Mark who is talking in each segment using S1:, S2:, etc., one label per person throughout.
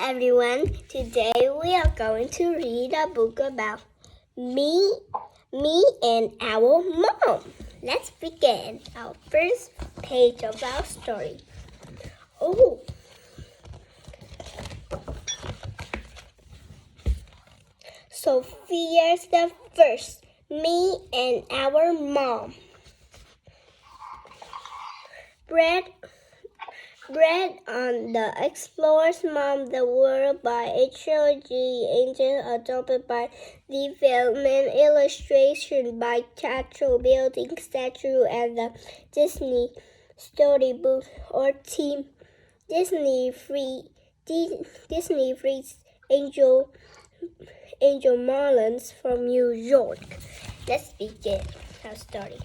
S1: everyone. Today we are going to read a book about me and our mom. Let's begin. Our first page of our story. Oh. Sophia's the first. Me and our mom. Bread on the Explorer's Mom, the World by H.O.G. Angel, adopted by the Feldman, illustration by Teatro Building Statue and the Disney Storybook or Team. Disney Frees Angel Marlins from New York. Let's begin our story.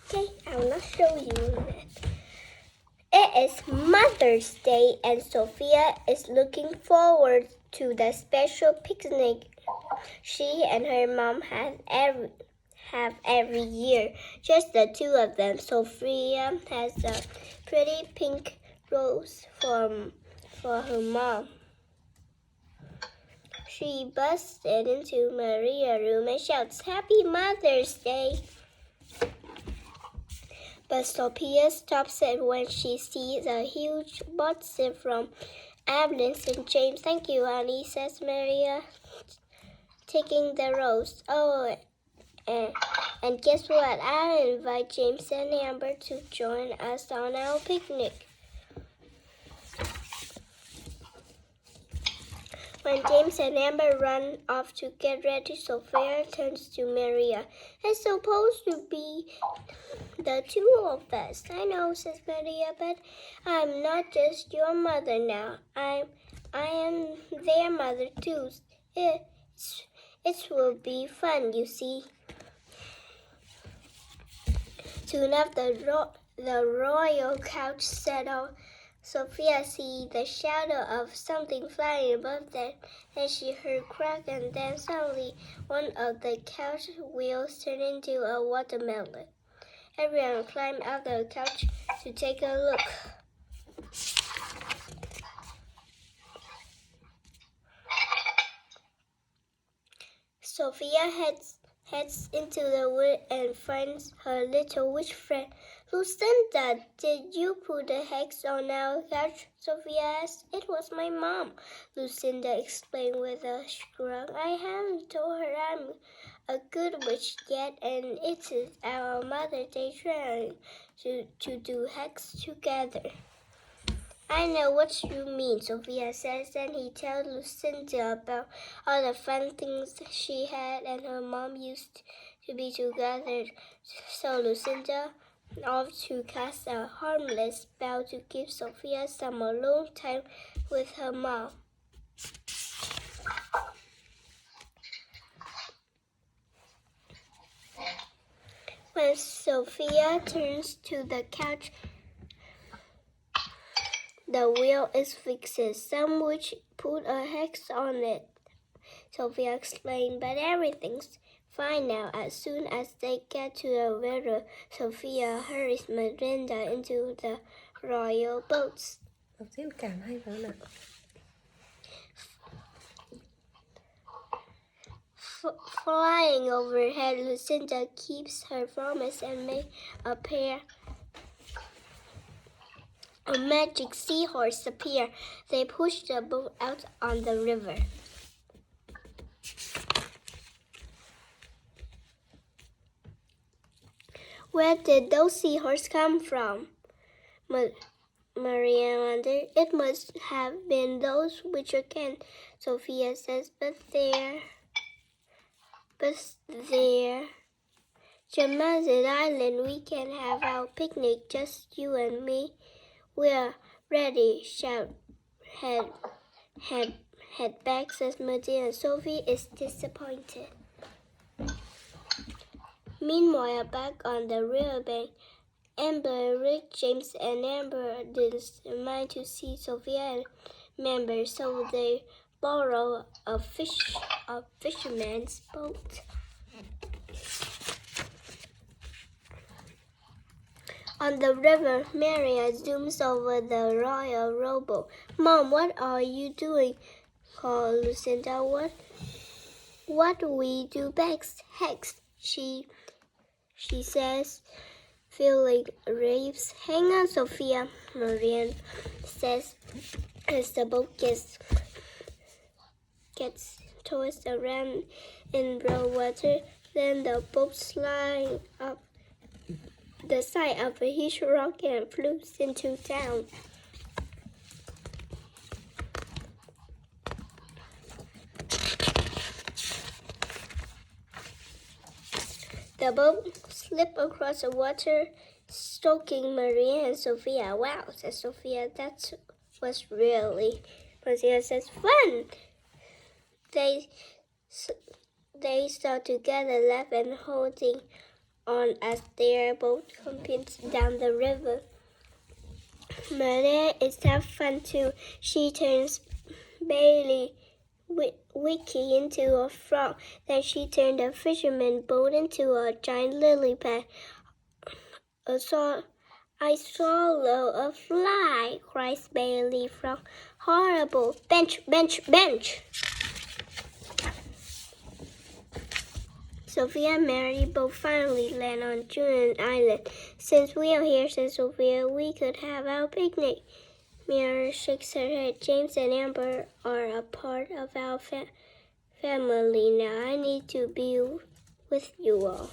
S1: Okay, I will not show you that. It is Mother's Day and Sophia is looking forward to the special picnic she and her mom have every year. Just the two of them. Sophia has a pretty pink rose for her mom. She busts into Maria's room and shouts, "Happy Mother's Day!" But Sophia stops it when she sees a huge box from Evelyn and James. "Thank you, honey," says Maria, taking the rose. "Oh, and guess what? I'll invite James and Amber to join us on our picnic." When James and Amber run off to get ready, Sophia turns to Maria. "It's supposed to be the two of us." "I know," says Maria, "but I'm not just your mother now. I am their mother too. It will be fun, you see." Soon after the royal couch settled, Sophia sees the shadow of something flying above them. Then she heard a crack, and then suddenly one of the couch wheels turned into a watermelon. Everyone climbed out of the couch to take a look. Sophia heads into the wood and finds her little witch friend. "Lucinda, did you put a hex on our couch?" Sophia asked. "It was my mom," Lucinda explained with a shrug. "I haven't told her I'm a good witch yet, and it is our Mother's Day trying to do hex together." "I know what you mean," Sophia says, and he tells Lucinda about all the fun things she had and her mom used to be together. So Lucinda off to cast a harmless spell to give Sophia some alone time with her mom. When Sophia turns to the couch, the wheel is fixed. "Some witch put a hex on it," Sophia explained, "but everything's fine now." As soon as they get to the river, Sophia hurries Miranda into the royal boats. Flying overhead, Lucinda keeps her promise and makes a magic seahorse appear. They push the boat out on the river. "Where did those seahorses come from?" Maria wondered. "It must have been those witch again," Sophia says, but they're Jamazet Island. We can have our picnic, just you and me." "We're ready," shout head back, says Medina. Sophie is disappointed. Meanwhile, back on the riverbank, Amber, Rick, James, and Amber didn't mind to see Sophia and Amber, so they borrow a fisherman's boat. On the river, Maria zooms over the royal rowboat. Mom, what are you doing? Called Lucinda. What do we do best? Hex, she says, feeling relieved. Hang on, Sophia, Marianne says as the boat gets towards the ram in broad water. Then the boat slides up the side of a huge rock and floats into town. The boat slipped across the water, stroking Maria and Sophia. Wow, says Sophia, that was really, Maria says, fun. They start together, laughing and holding on as their boat competes down the river. Maria is having fun too. She turns Bailey Wiki into a frog. Then she turned a fisherman boat into a giant lily pad. I swallow a fly, cries Bailey Frog. Horrible. Bench, bench, bench. Sophia and Mary both finally land on Julian Island. Since we are here, says Sophia, we could have our picnic. Mary shakes her head. James and Amber are a part of our family now. I need to be with you all.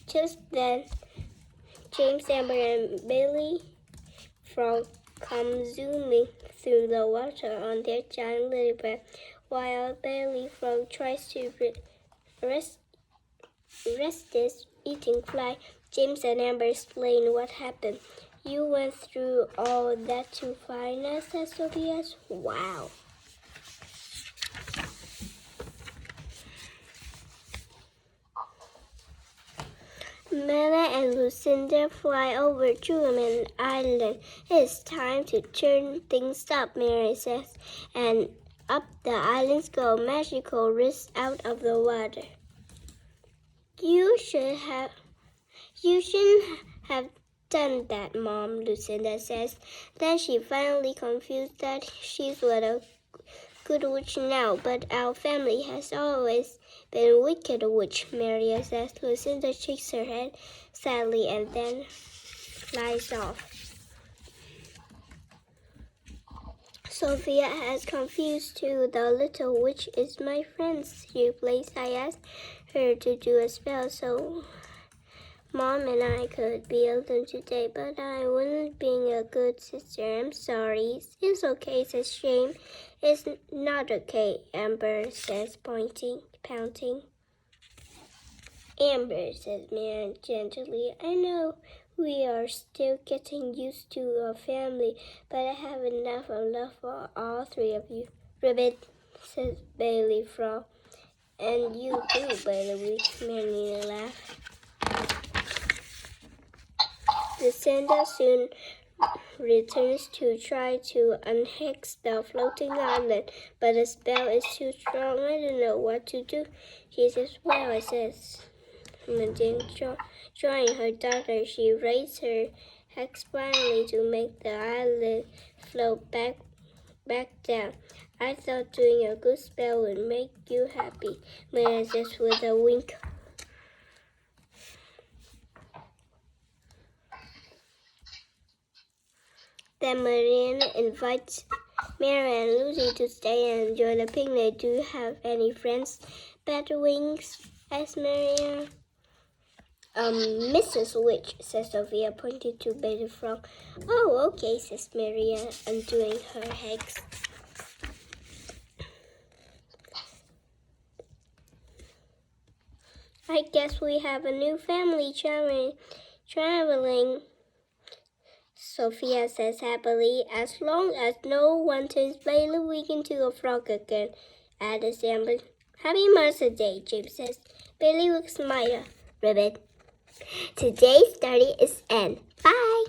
S1: Just then, James, Amber, and Bailey Frog come zooming through the water on their giant lily pad, while Bailey Frog tries to rescue this eating fly. James and Amber explain what happened. You went through all that to find us, says Sophia. Wow. Mela and Lucinda fly over Julian Island. It's time to turn things up, Mary says, and up the islands go magical wrists out of the water. You shouldn't have done that, Mom, Lucinda says. Then she finally confused that she's with a good witch now, but our family has always been wicked witch, Maria says. Lucinda shakes her head sadly and then flies off. Sophia has confused too. The little witch is my friend, she plays. I asked her to do a spell so Mom and I could be alone today, but I wasn't being a good sister. I'm sorry. It's okay, says Shame. It's not okay, Amber says, pouting. Amber, says Mary gently, I know we are still getting used to a family, but I have enough of love for all three of you. Ribbit, says Bailey Frog. And you too, by the way, Mary laughed. Lucinda soon returns to try to unhex the floating island, but the spell is too strong. I don't know what to do. She says, well, I says, and then join her daughter. She raised her hex finally to make the island float back down. I thought doing a good spell would make you happy, Mary says with a wink. Then Marianne invites Mary and Lucy to stay and enjoy the picnic. Do you have any friends? Better wings? Asked Marianne. Mrs. Witch, says Sophia, pointing to Baby Frog. Oh, okay, says Marianne, undoing her hex. I guess we have a new family traveling, Sophia says happily, as long as no one turns Bailey Week into a frog again, added Amber. Happy Mother's Day, James says. Bailey Week smiled. Ribbit. Today's story is end. Bye.